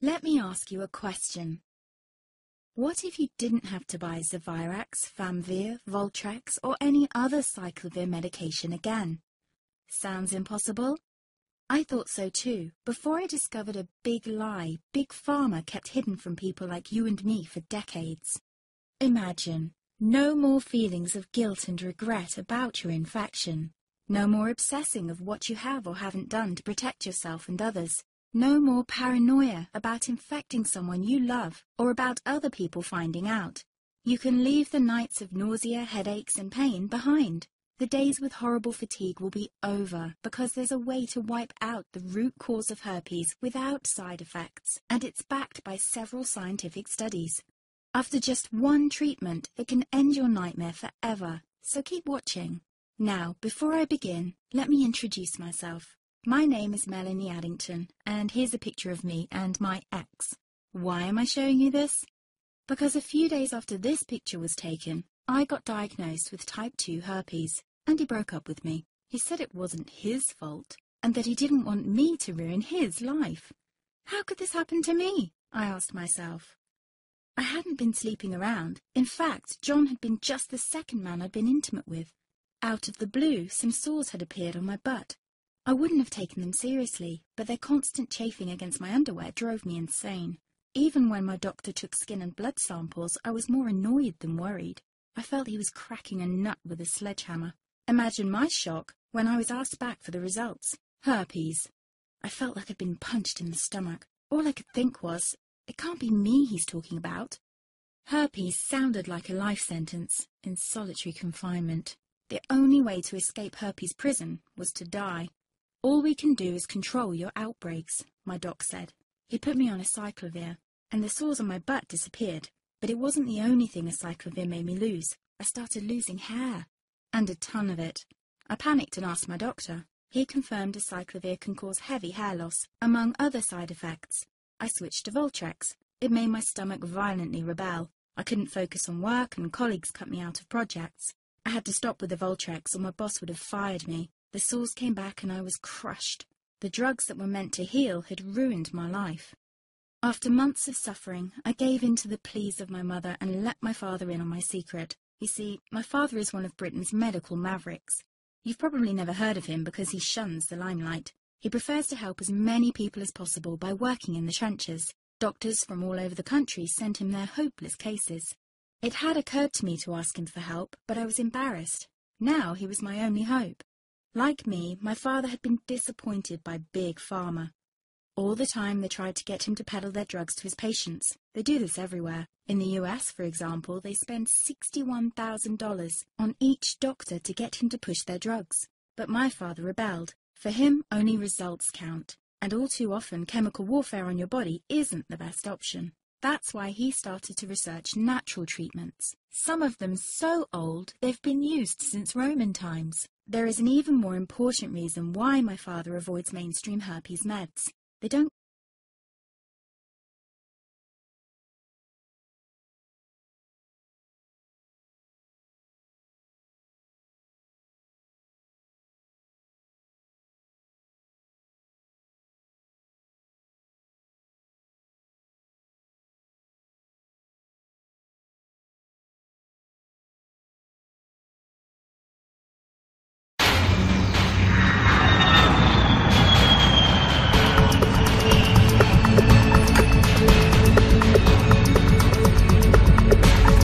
Let me ask you a question. What if you didn't have to buy Zevirax, Famvir, Voltrex, or any other cyclovir medication again? Sounds impossible? I thought so too, before I discovered a big lie Big Pharma kept hidden from people like you and me for decades. Imagine, no more feelings of guilt and regret about your infection. No more obsessing of what you have or haven't done to protect yourself and others. No more paranoia about infecting someone you love or about other people finding out. You can leave the nights of nausea, headaches and pain behind. The days with horrible fatigue will be over because there's a way to wipe out the root cause of herpes without side effects, and it's backed by several scientific studies. After just one treatment, it can end your nightmare forever, so keep watching. Now, before I begin, let me introduce myself. My name is Melanie Addington, and here's a picture of me and my ex. Why am I showing you this? Because a few days after this picture was taken, I got diagnosed with type 2 herpes, and he broke up with me. He said it wasn't his fault, and that he didn't want me to ruin his life. How could this happen to me? I asked myself. I hadn't been sleeping around. In fact, John had been just the second man I'd been intimate with. Out of the blue, some sores had appeared on my butt. I wouldn't have taken them seriously, but their constant chafing against my underwear drove me insane. Even when my doctor took skin and blood samples, I was more annoyed than worried. I felt he was cracking a nut with a sledgehammer. Imagine my shock when I was asked back for the results. Herpes. I felt like I'd been punched in the stomach. All I could think was, it can't be me he's talking about. Herpes sounded like a life sentence in solitary confinement. The only way to escape herpes prison was to die. All we can do is control your outbreaks, my doc said. He put me on a cyclovir, and the sores on my butt disappeared. But it wasn't the only thing a cyclovir made me lose. I started losing hair, and a ton of it. I panicked and asked my doctor. He confirmed a cyclovir can cause heavy hair loss, among other side effects. I switched to Voltrex. It made my stomach violently rebel. I couldn't focus on work, and colleagues cut me out of projects. I had to stop with the Voltrex, or my boss would have fired me. The sores came back and I was crushed. The drugs that were meant to heal had ruined my life. After months of suffering, I gave in to the pleas of my mother and let my father in on my secret. You see, my father is one of Britain's medical mavericks. You've probably never heard of him because he shuns the limelight. He prefers to help as many people as possible by working in the trenches. Doctors from all over the country sent him their hopeless cases. It had occurred to me to ask him for help, but I was embarrassed. Now he was my only hope. Like me, my father had been disappointed by Big Pharma. All the time they tried to get him to peddle their drugs to his patients. They do this everywhere. In the US, for example, they spend $61,000 on each doctor to get him to push their drugs. But my father rebelled. For him, only results count. And all too often, chemical warfare on your body isn't the best option. That's why he started to research natural treatments. Some of them so old, they've been used since Roman times. There is an even more important reason why my father avoids mainstream herpes meds. They don't